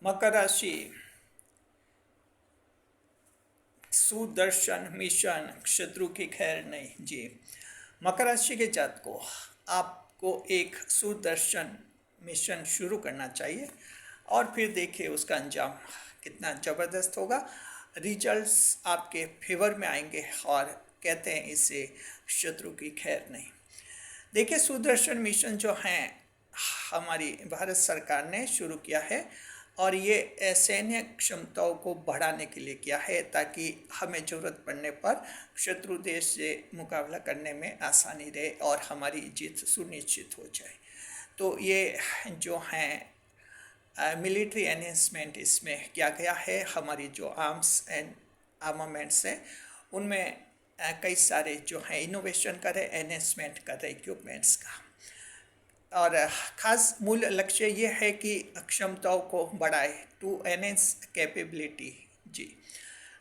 मकर राशि सुदर्शन मिशन शत्रु की खैर नहीं जी। मकर राशि के जात को आपको एक सुदर्शन मिशन शुरू करना चाहिए और फिर देखिए उसका अंजाम कितना ज़बरदस्त होगा। रिजल्ट्स आपके फेवर में आएंगे और कहते हैं इसे शत्रु की खैर नहीं। देखिए सुदर्शन मिशन जो हैं हमारी भारत सरकार ने शुरू किया है और ये सैन्य क्षमताओं को बढ़ाने के लिए किया है ताकि हमें ज़रूरत पड़ने पर शत्रु देश से मुकाबला करने में आसानी रहे और हमारी जीत सुनिश्चित हो जाए। तो ये जो हैं मिलिट्री एनहेंसमेंट इसमें किया गया है। हमारी जो आर्म्स एंड आर्मामेंट्स हैं उनमें कई सारे जो हैं इनोवेशन कर रहे एनहेंसमेंट कर रहे इक्विपमेंट्स का। और ख़ास मूल लक्ष्य ये है कि क्षमताओं को बढ़ाए टू एनहेंस कैपेबिलिटी जी।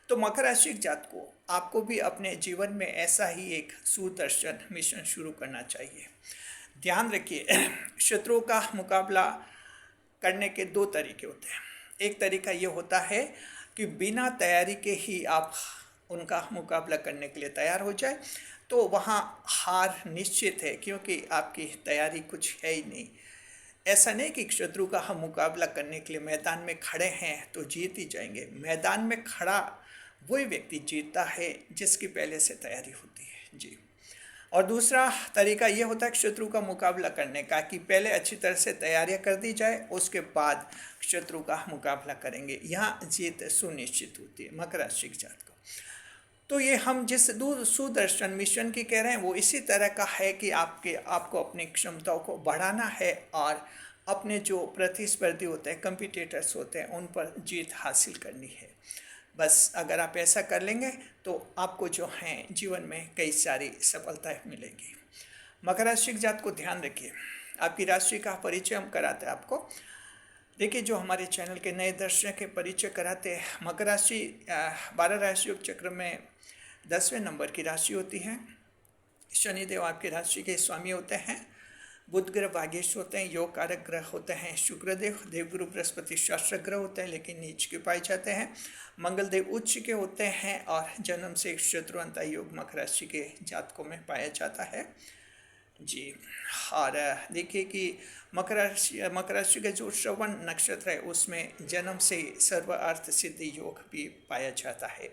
तो मकर राशि जात को आपको भी अपने जीवन में ऐसा ही एक सुदर्शन मिशन शुरू करना चाहिए। ध्यान रखिए शत्रुओं का मुकाबला करने के दो तरीके होते हैं। एक तरीका ये होता है कि बिना तैयारी के ही आप उनका मुकाबला करने के लिए तैयार हो जाए, तो वहाँ हार निश्चित है क्योंकि आपकी तैयारी कुछ है ही नहीं। ऐसा नहीं कि शत्रु का हम मुकाबला करने के लिए मैदान में खड़े हैं तो जीत ही जाएंगे। मैदान में खड़ा वही व्यक्ति जीतता है जिसकी पहले से तैयारी होती है जी। और दूसरा तरीका ये होता है कि शत्रु का मुकाबला करने का कि पहले अच्छी तरह से तैयारियां कर दी जाए, उसके बाद शत्रु का मुकाबला करेंगे, यहाँ जीत सुनिश्चित होती है मकर राशि के जात को। तो ये हम जिस सुदर्शन मिशन की कह रहे हैं वो इसी तरह का है कि आपको अपनी क्षमताओं को बढ़ाना है और अपने जो प्रतिस्पर्धी होते हैं कंपिटिटर्स होते हैं उन पर जीत हासिल करनी है। बस अगर आप ऐसा कर लेंगे तो आपको जो है जीवन में कई सारी सफलताएं मिलेंगी। मकर राशि जात को ध्यान रखिए, आपकी राशि का परिचय हम कराते हैं आपको। देखिए जो हमारे चैनल के नए दर्शक के परिचय कराते हैं, मकर राशि 12 राशियों के चक्र में 10वें नंबर की राशि होती है। शनिदेव आपकी राशि के स्वामी होते हैं। बुध ग्रह भाग्येश होते हैं, योग कारक ग्रह होते हैं शुक्रदेव। देवगुरु बृहस्पति शास्त्र ग्रह होते हैं लेकिन नीच के पाए जाते हैं। मंगल देव उच्च के होते हैं और जन्म से शत्रुअंता योग मकर राशि के जातकों में पाया जाता है जी। और देखिए कि मकर राशि का जो श्रवण नक्षत्र है उसमें जन्म से सर्व अर्थ सिद्धि योग भी पाया जाता है।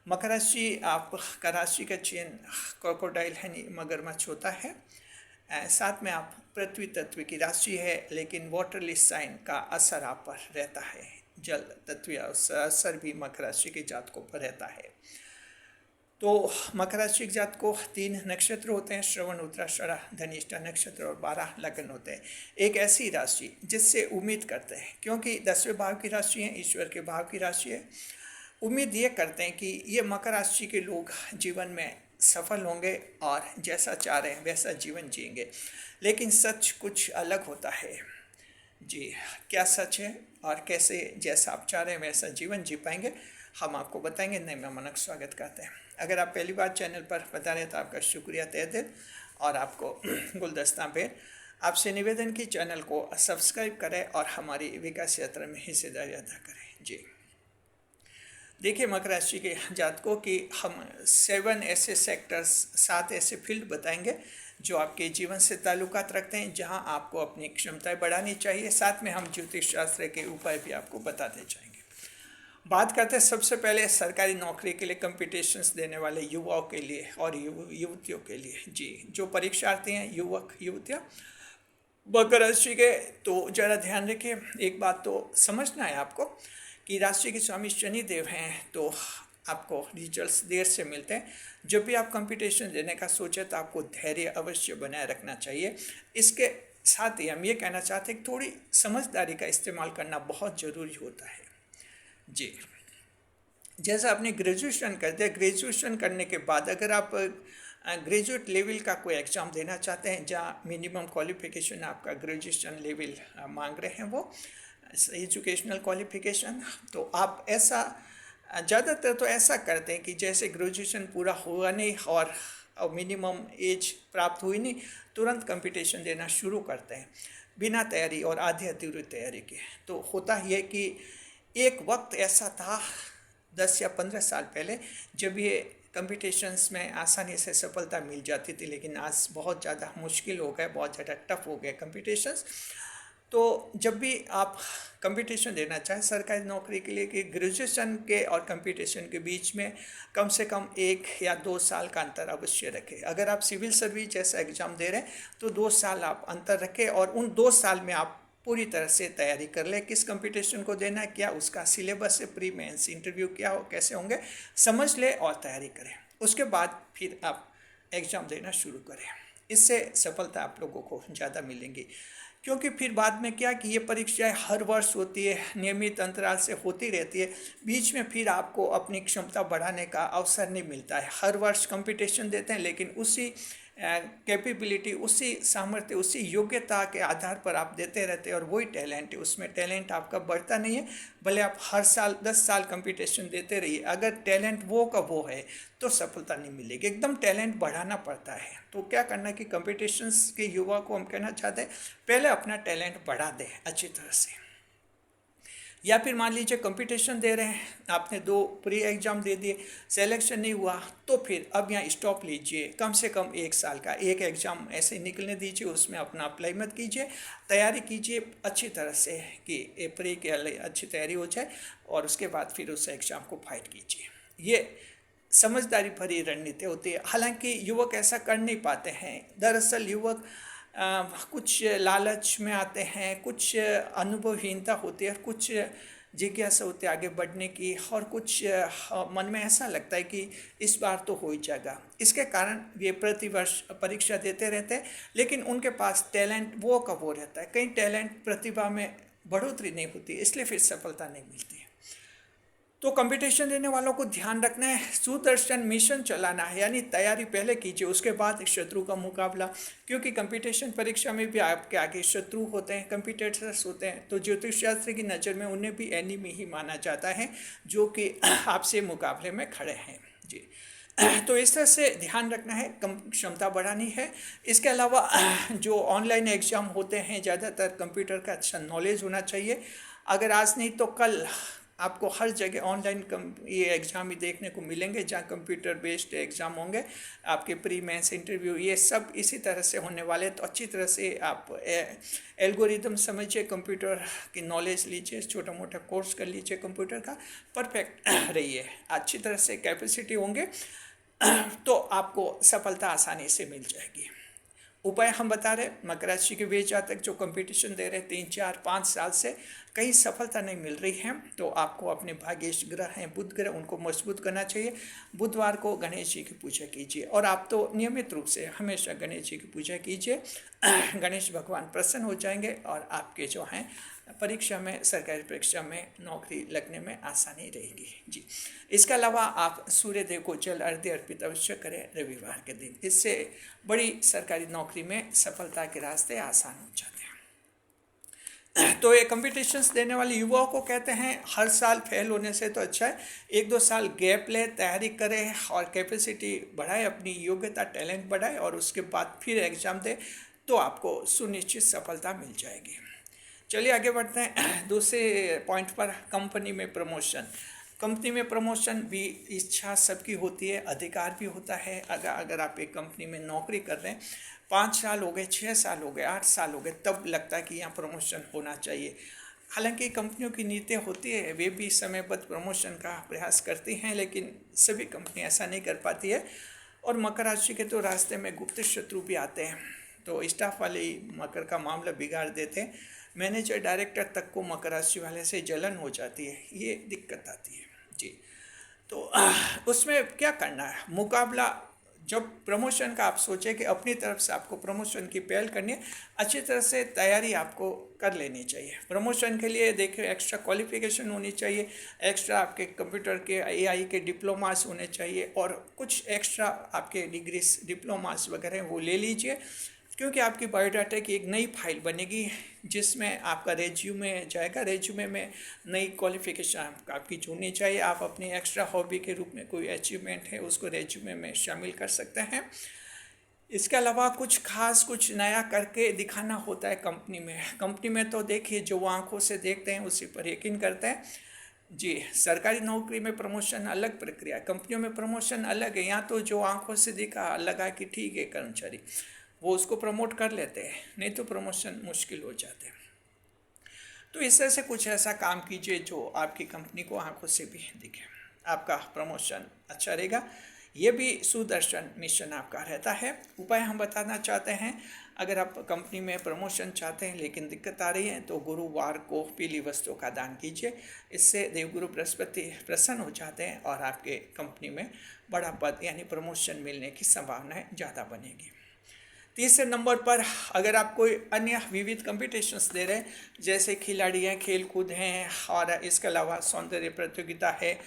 मकर राशि आपका राशि का चिन्ह क्रोकोडाइल यानी मगरमच्छ होता है। साथ में आप पृथ्वी तत्व की राशि है लेकिन वाटरली साइन का असर आप पर रहता है। जल तत्व असर भी मकर राशि के जातकों पर रहता है। तो मकर राशि के जात को 3 नक्षत्र होते हैं, श्रवण उत्तराषाढ़ा धनिष्ठा नक्षत्र और 12 लगन होते हैं। एक ऐसी राशि जिससे उम्मीद करते हैं क्योंकि 10वें भाव की राशि है, ईश्वर के भाव की राशि है। उम्मीद ये करते हैं कि ये मकर राशि के लोग जीवन में सफल होंगे और जैसा चाह रहे हैं वैसा जीवन जिएंगे। लेकिन सच कुछ अलग होता है जी। क्या सच है और कैसे जैसा आप चाह रहे हैं वैसा जीवन जी पाएंगे हम आपको बताएंगे। नए मेहमानों का स्वागत करते हैं। अगर आप पहली बार चैनल पर बता रहे हैं तो आपका शुक्रिया तहे दिल और आपको गुलदस्ता भेंट। आपसे निवेदन की चैनल को सब्सक्राइब करें और हमारी विकास यात्रा में हिस्सेदारी अदा करें जी। देखिए मकर राशि के जातकों की हम 7 ऐसे सेक्टर्स 7 ऐसे फील्ड बताएंगे जो आपके जीवन से ताल्लुकात रखते हैं, जहां आपको अपनी क्षमताएं बढ़ानी चाहिए। साथ में हम ज्योतिष शास्त्र के उपाय भी आपको बताते जाएंगे। बात करते हैं सबसे पहले सरकारी नौकरी के लिए कंपटीशंस देने वाले युवाओं के लिए और युवतियों के लिए जी। जो परीक्षार्थी हैं युवक युवतियाँ मकर राशि के, तो ज़रा ध्यान रखिए। एक बात तो समझना है आपको कि राशि के स्वामी शनि देव हैं तो आपको रिजल्ट्स देर से मिलते हैं। जब भी आप कंपटीशन देने का सोचें तो आपको धैर्य अवश्य बनाए रखना चाहिए। इसके साथ ही हम ये कहना चाहते हैं कि थोड़ी समझदारी का इस्तेमाल करना बहुत ज़रूरी होता है जी। जैसा आपने ग्रेजुएशन कर दिया, ग्रेजुएशन करने के बाद अगर आप ग्रेजुएट लेवल का कोई एग्ज़ाम देना चाहते हैं जहाँ मिनिमम क्वालिफिकेशन आपका ग्रेजुएशन लेवल मांग रहे हैं वो एजुकेशनल क्वालिफिकेशन, तो आप ऐसा ज़्यादातर तो ऐसा करते हैं कि जैसे ग्रेजुएशन पूरा हुआ नहीं और मिनिमम एज प्राप्त हुई नहीं, तुरंत कंपटीशन देना शुरू करते हैं। बिना तैयारी और आधी अधूरी तैयारी के। तो होता ही है कि एक वक्त ऐसा था 10 या 15 साल पहले जब ये कंपटीशंस में आसानी से सफलता मिल जाती थी, लेकिन आज बहुत ज़्यादा मुश्किल हो गए, बहुत ज़्यादा टफ हो गए कंपटीशंस। तो जब भी आप कंपटीशन देना चाहें सरकारी नौकरी के लिए, कि ग्रेजुएशन के और कंपटीशन के बीच में कम से कम 1 या 2 साल का अंतर अवश्य रखें। अगर आप सिविल सर्विस जैसा एग्ज़ाम दे रहे हैं तो 2 साल आप अंतर रखें और उन 2 साल में आप पूरी तरह से तैयारी कर ले, किस कंपटीशन को देना है, क्या उसका सिलेबस है, प्री मेंस इंटरव्यू क्या हो, कैसे होंगे, समझ ले और तैयारी करें। उसके बाद फिर आप एग्ज़ाम देना शुरू करें। इससे सफलता आप लोगों को ज़्यादा मिलेंगी, क्योंकि फिर बाद में क्या कि ये परीक्षाएं हर वर्ष होती है, नियमित अंतराल से होती रहती है, बीच में फिर आपको अपनी क्षमता बढ़ाने का अवसर नहीं मिलता है। हर वर्ष कंपटीशन देते हैं, लेकिन उसी कैपेबिलिटी, उसी सामर्थ्य, उसी योग्यता के आधार पर आप देते रहते हैं और वही टैलेंट है, उसमें टैलेंट आपका बढ़ता नहीं है। भले आप हर साल 10 साल कंपटीशन देते रहिए, अगर टैलेंट वो का वो है तो सफलता नहीं मिलेगी। एकदम टैलेंट बढ़ाना पड़ता है। तो क्या करना कि कंपटीशंस के युवा को हम कहना चाहते हैं पहले अपना टैलेंट बढ़ा दें अच्छी तरह से। या फिर मान लीजिए कंपटीशन दे रहे हैं, आपने 2 प्री एग्ज़ाम दे दिए, सिलेक्शन नहीं हुआ, तो फिर अब यहाँ स्टॉप लीजिए। कम से कम 1 साल का एक एग्ज़ाम ऐसे निकलने दीजिए, उसमें अपना अप्लाई मत कीजिए, तैयारी कीजिए अच्छी तरह से कि प्री के लिए अच्छी तैयारी हो जाए और उसके बाद फिर उस एग्ज़ाम को फाइट कीजिए। ये समझदारी भरी रणनीति होती है। हालांकि युवक ऐसा कर नहीं पाते हैं। दरअसल युवक कुछ लालच में आते हैं, कुछ अनुभवहीनता होती है, कुछ जिज्ञासा होती है आगे बढ़ने की, और कुछ मन में ऐसा लगता है कि इस बार तो हो ही जाएगा। इसके कारण ये प्रतिवर्ष परीक्षा देते रहते हैं, लेकिन उनके पास टैलेंट वो का वो रहता है, कहीं टैलेंट प्रतिभा में बढ़ोतरी नहीं होती, इसलिए फिर सफलता नहीं मिलती है। तो कंपटीशन देने वालों को ध्यान रखना है, सुदर्शन मिशन चलाना है, यानी तैयारी पहले कीजिए, उसके बाद शत्रु का मुकाबला। क्योंकि कंपटीशन परीक्षा में भी आपके आगे शत्रु होते हैं, कंपटीटर्स होते हैं। तो ज्योतिष शास्त्र की नज़र में उन्हें भी एनिमी ही माना जाता है, जो कि आपसे मुकाबले में खड़े हैं जी। तो इस तरह से ध्यान रखना है, कम क्षमता बढ़ानी है। इसके अलावा जो ऑनलाइन एग्ज़ाम होते हैं, ज़्यादातर कंप्यूटर का अच्छा नॉलेज होना चाहिए। अगर आज नहीं तो कल आपको हर जगह ऑनलाइन ये एग्ज़ाम ही देखने को मिलेंगे, जहाँ कंप्यूटर बेस्ड एग्ज़ाम होंगे। आपके प्री मेंस इंटरव्यू ये सब इसी तरह से होने वाले। तो अच्छी तरह से आप एल्गोरिदम समझिए, कंप्यूटर की नॉलेज लीजिए, छोटा मोटा कोर्स कर लीजिए कंप्यूटर का, परफेक्ट रहिए, अच्छी तरह से कैपेसिटी होंगे तो आपको सफलता आसानी से मिल जाएगी। उपाय हम बता रहे, मकर राशि के वे जातक जो कंपटीशन दे रहे 3, 4, 5 साल से कहीं सफलता नहीं मिल रही है, तो आपको अपने भाग्येश ग्रह हैं बुध ग्रह, उनको मजबूत करना चाहिए। बुधवार को गणेश जी की पूजा कीजिए, और आप तो नियमित रूप से हमेशा गणेश जी की पूजा कीजिए। गणेश भगवान प्रसन्न हो जाएंगे और आपके जो हैं परीक्षा में, सरकारी परीक्षा में नौकरी लगने में आसानी रहेगी जी। इसके अलावा आप सूर्य देव को जल अर्घ्य अर्पित अवश्य करें रविवार के दिन, इससे बड़ी सरकारी नौकरी में सफलता के रास्ते आसान हो जाते हैं। तो ये कंपटीशंस देने वाले युवाओं को कहते हैं हर साल फेल होने से तो अच्छा है 1-2 साल गैप ले, तैयारी करें और कैपेसिटी बढ़ाए, अपनी योग्यता टैलेंट बढ़ाए, और उसके बाद फिर एग्ज़ाम दे तो आपको सुनिश्चित सफलता मिल जाएगी। चलिए आगे बढ़ते हैं दूसरे पॉइंट पर, कंपनी में प्रमोशन। कंपनी में प्रमोशन भी इच्छा सबकी होती है, अधिकार भी होता है। अगर आप एक कंपनी में नौकरी कर रहे हैं, 5 साल हो गए, 6 साल हो गए, 8 साल हो गए, तब लगता है कि यहाँ प्रमोशन होना चाहिए। हालांकि कंपनियों की नीतियाँ होती है, वे भी समयबद्ध प्रमोशन का प्रयास करती हैं, लेकिन सभी कंपनी ऐसा नहीं कर पाती है। और मकर राशि के तो रास्ते में गुप्त शत्रु भी आते हैं, तो स्टाफ वाले ही मकर का मामला बिगाड़ देते हैं। मैनेजर डायरेक्टर तक को मकर राशि वाले से जलन हो जाती है, ये दिक्कत आती है जी। तो उसमें क्या करना है, मुकाबला। जब प्रमोशन का आप सोचें कि अपनी तरफ से आपको प्रमोशन की पहल करनी है, अच्छी तरह से तैयारी आपको कर लेनी चाहिए। प्रमोशन के लिए देखिए एक्स्ट्रा क्वालिफिकेशन होनी चाहिए, एक्स्ट्रा आपके कंप्यूटर के एआई के डिप्लोमास होने चाहिए, और कुछ एक्स्ट्रा आपके डिग्रीज डिप्लोमास वगैरह वो ले लीजिए, क्योंकि आपकी बायोडाटा की एक नई फाइल बनेगी जिसमें आपका रेज्यूमे जाएगा। रेज्यूमे में नई क्वालिफिकेशन आपकी जोड़नी चाहिए। आप अपनी एक्स्ट्रा हॉबी के रूप में कोई अचीवमेंट है उसको रेज्यूमे में शामिल कर सकते हैं। इसके अलावा कुछ खास कुछ नया करके दिखाना होता है कंपनी में तो देखिए जो वो आंखों से देखते हैं उसी पर यकीन करते हैं। जी, सरकारी नौकरी में प्रमोशन अलग प्रक्रिया है, कंपनियों में प्रमोशन अलग है। यहाँ तो जो आंखों से दिखा लगा कि ठीक है कर्मचारी, वो उसको प्रमोट कर लेते हैं, नहीं तो प्रमोशन मुश्किल हो जाते हैं। तो इस तरह से कुछ ऐसा काम कीजिए जो आपकी कंपनी को आंखों से भी दिखे, आपका प्रमोशन अच्छा रहेगा। ये भी सुदर्शन मिशन आपका रहता है। उपाय हम बताना चाहते हैं, अगर आप कंपनी में प्रमोशन चाहते हैं लेकिन दिक्कत आ रही है तो गुरुवार को पीली वस्तुओं का दान कीजिए। इससे देवगुरु बृहस्पति प्रसन्न हो जाते हैं और आपके कंपनी में बड़ा पद यानी प्रमोशन मिलने की संभावनाएं ज़्यादा बनेगी। तीसरे नंबर पर अगर आप कोई अन्य विविध कंपटीशंस दे रहे हैं, जैसे खिलाड़ी हैं, खेल कूद हैं, और इसके अलावा सौंदर्य प्रतियोगिता है,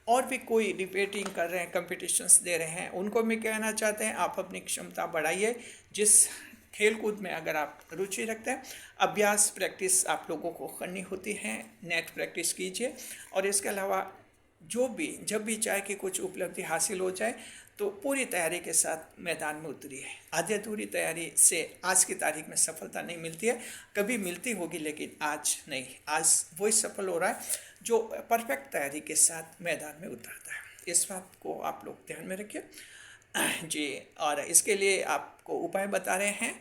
और भी कोई डिबेटिंग कर रहे हैं, कंपटीशंस दे रहे हैं, उनको मैं कहना चाहते हैं आप अपनी क्षमता बढ़ाइए। जिस खेल कूद में अगर आप रुचि रखते हैं, अभ्यास प्रैक्टिस आप लोगों को करनी होती है, नेट प्रैक्टिस कीजिए। और इसके अलावा जब भी चाहे कि कुछ उपलब्धि हासिल हो जाए तो पूरी तैयारी के साथ मैदान में उतरिए। आधी अधूरी तैयारी से आज की तारीख में सफलता नहीं मिलती है, कभी मिलती होगी लेकिन आज नहीं। आज वही सफल हो रहा है जो परफेक्ट तैयारी के साथ मैदान में उतरता है। इस बात को आप लोग ध्यान में रखिए जी। और इसके लिए आपको उपाय बता रहे हैं।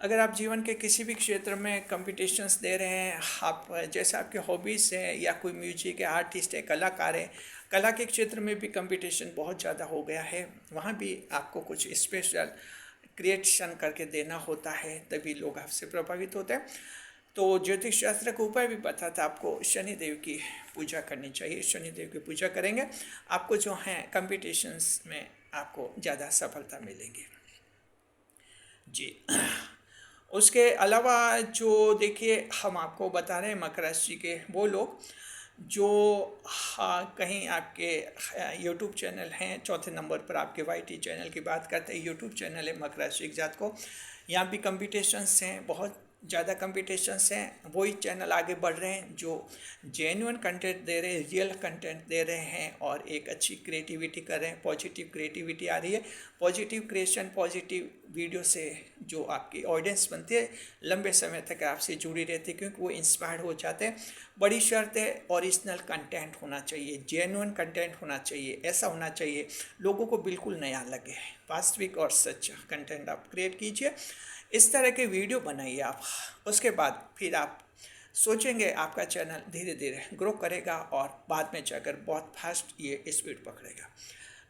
अगर आप जीवन के किसी भी क्षेत्र में कंपटीशंस दे रहे हैं, आप जैसे आपके हॉबीज़ है या कोई म्यूजिक है, आर्टिस्ट है, कलाकार है, कला के क्षेत्र में भी कंपटीशन बहुत ज़्यादा हो गया है, वहाँ भी आपको कुछ स्पेशल क्रिएशन करके देना होता है, तभी लोग आपसे प्रभावित होते हैं। तो ज्योतिष शास्त्र का उपाय भी पता था आपको, शनिदेव की पूजा करनी चाहिए। शनिदेव की पूजा करेंगे आपको जो है कंपटीशंस में आपको ज़्यादा सफलता मिलेगी जी। उसके अलावा जो देखिए हम आपको बता रहे हैं मकर राशि के वो लोग जो कहीं आपके यूट्यूब चैनल हैं, चौथे नंबर पर आपके वाईटी चैनल की बात करते हैं, यूट्यूब चैनल है मकर राशि के जात को। यहाँ भी कंपटीशंस हैं, बहुत ज़्यादा कंपटीशंस हैं। वही चैनल आगे बढ़ रहे हैं जो जेन्युइन कंटेंट दे रहे हैं, रियल कंटेंट दे रहे हैं और एक अच्छी क्रिएटिविटी कर रहे हैं, पॉजिटिव क्रिएटिविटी आ रही है। पॉजिटिव क्रिएशन, पॉजिटिव वीडियो से जो आपकी ऑडियंस बनती है लंबे समय तक आपसे जुड़ी रहती है, क्योंकि वो इंस्पायर्ड हो जाते हैं। बड़ी शर्त है ओरिजिनल कंटेंट होना चाहिए, जेन्युइन कंटेंट होना चाहिए, ऐसा होना चाहिए लोगों को बिल्कुल नया लगे, वास्तविक और सच्चा कंटेंट आप क्रिएट कीजिए। इस तरह के वीडियो बनाइए आप, उसके बाद फिर आप सोचेंगे आपका चैनल धीरे धीरे ग्रो करेगा और बाद में जाकर बहुत फास्ट ये स्पीड पकड़ेगा।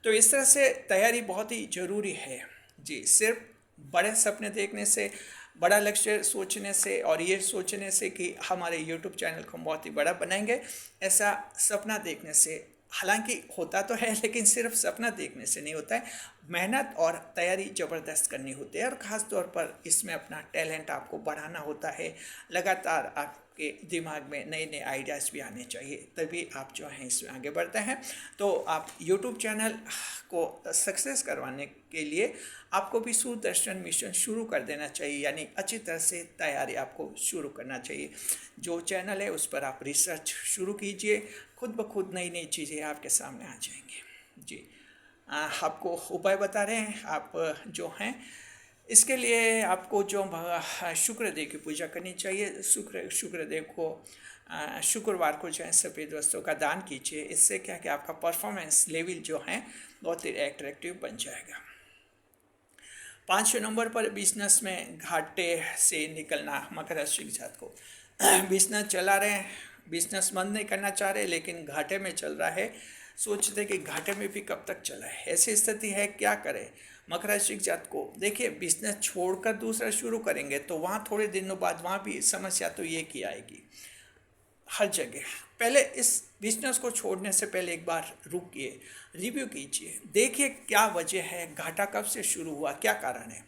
तो इस तरह से तैयारी बहुत ही ज़रूरी है जी। सिर्फ बड़े सपने देखने से, बड़ा लक्ष्य सोचने से और ये सोचने से कि हमारे यूट्यूब चैनल को बहुत ही बड़ा बनाएंगे, ऐसा सपना देखने से हालांकि होता तो है लेकिन सिर्फ सपना देखने से नहीं होता है। मेहनत और तैयारी ज़बरदस्त करनी होती है और ख़ास तौर पर इसमें अपना टैलेंट आपको बढ़ाना होता है। लगातार आपके दिमाग में नए नए आइडियाज़ भी आने चाहिए, तभी आप जो हैं इसमें आगे बढ़ते हैं। तो आप यूट्यूब चैनल को सक्सेस करवाने के लिए आपको भी सुदर्शन मिशन शुरू कर देना चाहिए, यानी अच्छी तरह से तैयारी आपको शुरू करना चाहिए। जो चैनल है उस पर आप रिसर्च शुरू कीजिए, खुद ब खुद नई नई चीज़ें आपके सामने आ जाएंगी जी। आपको उपाय बता रहे हैं आप जो हैं इसके लिए आपको जो शुक्रदेव की पूजा करनी चाहिए। शुक्रदेव को शुक्रवार को जो है सफ़ेद वस्त्रों का दान कीजिए। इससे क्या कि आपका परफॉर्मेंस लेवल जो है बहुत ही अट्रैक्टिव बन जाएगा। 5वें नंबर पर बिजनेस में घाटे से निकलना मकर राशि के साथ को बिजनेस चला रहे हैं, बिजनेस बंद नहीं करना चाह रहे लेकिन घाटे में चल रहा है, सोचते कि घाटे में भी कब तक चला है, ऐसी स्थिति है, क्या करें। मकर राशि के जात को देखिए बिजनेस छोड़कर दूसरा शुरू करेंगे तो वहाँ थोड़े दिनों बाद वहाँ भी समस्या तो ये की आएगी हर जगह। पहले इस बिजनेस को छोड़ने से पहले एक बार रुकिए, रिव्यू कीजिए, देखिए क्या वजह है, घाटा कब से शुरू हुआ, क्या कारण है।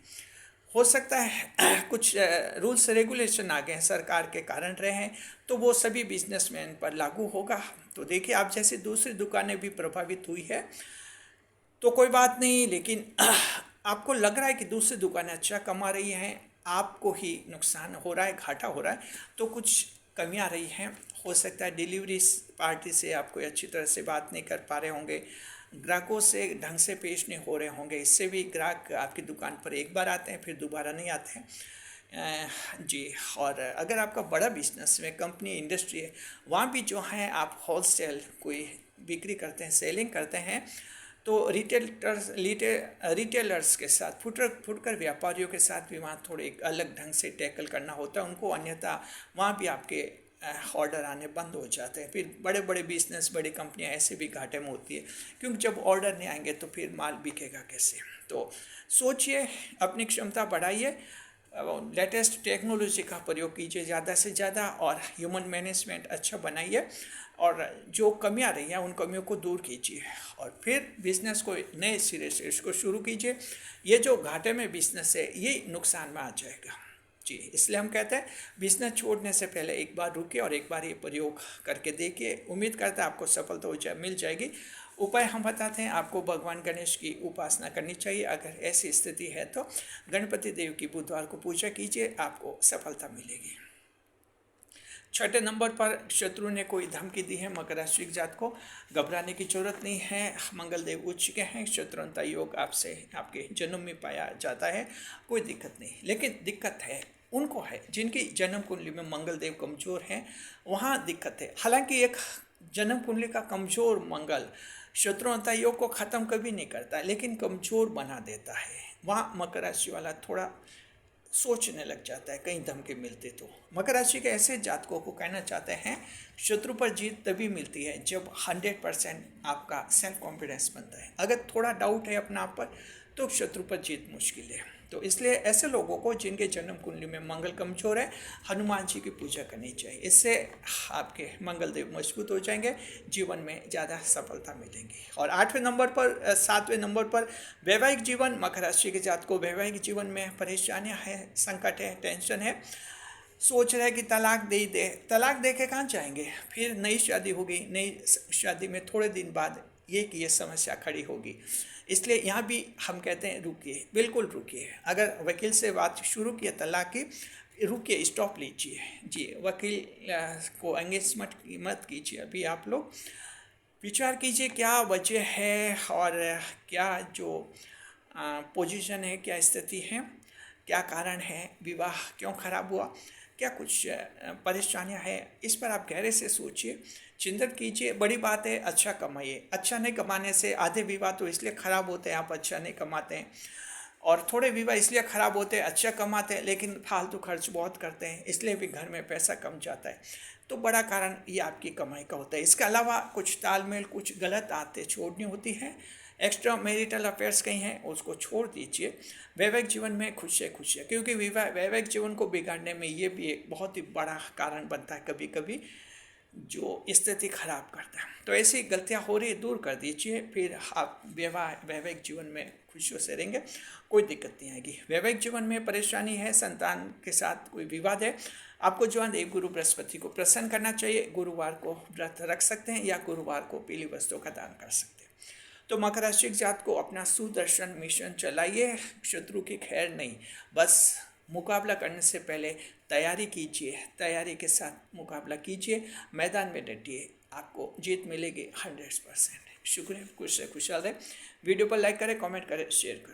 हो सकता है कुछ रूल्स रेगुलेशन आ गए हैं सरकार के कारण रहे हैं, तो वो सभी बिजनेसमैन पर लागू होगा। तो देखिए आप जैसे दूसरी दुकानें भी प्रभावित हुई है तो कोई बात नहीं, लेकिन आपको लग रहा है कि दूसरी दुकानें अच्छा कमा रही हैं, आपको ही नुकसान हो रहा है, घाटा हो रहा है, तो कुछ कमियां रही हैं। हो सकता है डिलीवरी पार्टी से आप कोई अच्छी तरह से बात नहीं कर पा रहे होंगे, ग्राहकों से ढंग से पेश नहीं हो रहे होंगे, इससे भी ग्राहक आपकी दुकान पर एक बार आते हैं फिर दोबारा नहीं आते हैं। जी। और अगर आपका बड़ा बिजनेस में कंपनी इंडस्ट्री है, वहाँ भी जो है आप होलसेल कोई बिक्री करते हैं, सेलिंग करते हैं, तो रिटेलर्स के साथ फुटकर व्यापारियों के साथ भी वहाँ थोड़े एक अलग ढंग से टैकल करना होता है उनको, अन्यथा वहाँ भी आपके ऑर्डर आने बंद हो जाते हैं। फिर बड़े बड़े बिजनेस, बड़ी कंपनियां ऐसे भी घाटे में होती है, क्योंकि जब ऑर्डर नहीं आएंगे तो फिर माल बिकेगा कैसे। तो सोचिए, अपनी क्षमता बढ़ाइए, लेटेस्ट टेक्नोलॉजी का प्रयोग कीजिए ज़्यादा से ज़्यादा, और ह्यूमन मैनेजमेंट अच्छा बनाइए, और जो कमियां रही हैं उन कमियों को दूर कीजिए, और फिर बिज़नेस को नए सिरे से इसको शुरू कीजिए। ये जो घाटे में बिज़नेस है ये नुकसान में आ जाएगा। जी, इसलिए हम कहते हैं बिज़नेस छोड़ने से पहले एक बार रुकिए और एक बार ये प्रयोग करके देखिए। उम्मीद करता है आपको सफलता मिल जाएगी। उपाय हम बताते हैं, आपको भगवान गणेश की उपासना करनी चाहिए। अगर ऐसी स्थिति है तो गणपति देव की बुधवार को पूजा कीजिए, आपको सफलता मिलेगी। छठे नंबर पर शत्रु ने कोई धमकी दी है मकर राशि जात को, घबराने की जरूरत नहीं है। मंगल देव उच्च के हैं, शत्रुंता योग आपसे आपके जन्म में पाया जाता है, कोई दिक्कत नहीं। लेकिन दिक्कत है उनको है जिनकी जन्म कुंडली में मंगल देव कमजोर हैं, वहाँ दिक्कत है। हालांकि एक जन्म कुंडली का कमजोर मंगल शत्रुंता योग को ख़त्म कभी नहीं करता, लेकिन कमजोर बना देता है। वहाँ मकर राशि वाला थोड़ा सोचने लग जाता है कहीं धमकी मिलती तो। मकर राशि के ऐसे जातकों को कहना चाहते हैं, शत्रु पर जीत तभी मिलती है जब 100% आपका सेल्फ कॉन्फिडेंस बनता है। अगर थोड़ा डाउट है अपना आप पर तो शत्रु पर जीत मुश्किल है। तो इसलिए ऐसे लोगों को जिनके जन्म कुंडली में मंगल कमजोर है, हनुमान जी की पूजा करनी चाहिए। इससे आपके मंगल देव मजबूत हो जाएंगे, जीवन में ज़्यादा सफलता मिलेंगी। और 7वें नंबर पर वैवाहिक जीवन, मकर राशि के जात को वैवाहिक जीवन में परेशानियां हैं, संकट है, टेंशन है। सोच रहे हैं कि तलाक दे ही दे, तलाक दे के कहाँ जाएंगे, फिर नई शादी होगी, नई शादी में थोड़े दिन बाद ये समस्या खड़ी होगी। इसलिए यहाँ भी हम कहते हैं रुकिए, बिल्कुल रुकिए। अगर वकील से बात शुरू किए तलाक की, रुकिए, स्टॉप लीजिए। जी, वकील को एंगेज मत कीजिए। अभी आप लोग विचार कीजिए क्या वजह है, और क्या जो पोजीशन है, क्या स्थिति है, क्या कारण है, विवाह क्यों खराब हुआ, क्या कुछ परेशानियां हैं, इस पर आप गहरे से सोचिए, चिंतन कीजिए। बड़ी बात है अच्छा कमाइए। अच्छा नहीं कमाने से आधे विवाह तो इसलिए ख़राब होते हैं, आप अच्छा नहीं कमाते हैं, और थोड़े विवाह इसलिए ख़राब होते हैं, अच्छा कमाते हैं लेकिन फालतू खर्च बहुत करते हैं, इसलिए भी घर में पैसा कम जाता है। तो बड़ा कारण ये आपकी कमाई का होता है। इसके अलावा कुछ तालमेल, कुछ गलत आदतें छोड़नी होती हैं। एक्स्ट्रा मैरिटल अफेयर्स कहीं हैं उसको छोड़ दीजिए। वैवाहिक जीवन में खुश है, क्योंकि वैवाहिक जीवन को बिगाड़ने में ये भी एक बहुत ही बड़ा कारण बनता है कभी कभी, जो स्थिति खराब करता है। तो ऐसी गलतियां हो रही है, दूर कर दीजिए, फिर आप वैवाहिक जीवन में खुशियों से रहेंगे, कोई दिक्कत नहीं आएगी। वैवाहिक जीवन में परेशानी है, संतान के साथ कोई विवाद है, आपको जो है देव गुरु बृहस्पति को प्रसन्न करना चाहिए। गुरुवार को व्रत रख सकते हैं या गुरुवार को पीली वस्तुओं का दान कर सकते हैं। तो मकर राशि जात को अपना सुदर्शन मिशन चलाइए, शत्रु की खैर नहीं, बस मुकाबला करने से पहले तैयारी कीजिए, तैयारी के साथ मुकाबला कीजिए, मैदान में डटिए, आपको जीत मिलेगी 100%। शुक्रिया, खुश से खुशहाल रहे। वीडियो पर लाइक करें, कमेंट करें, शेयर करें।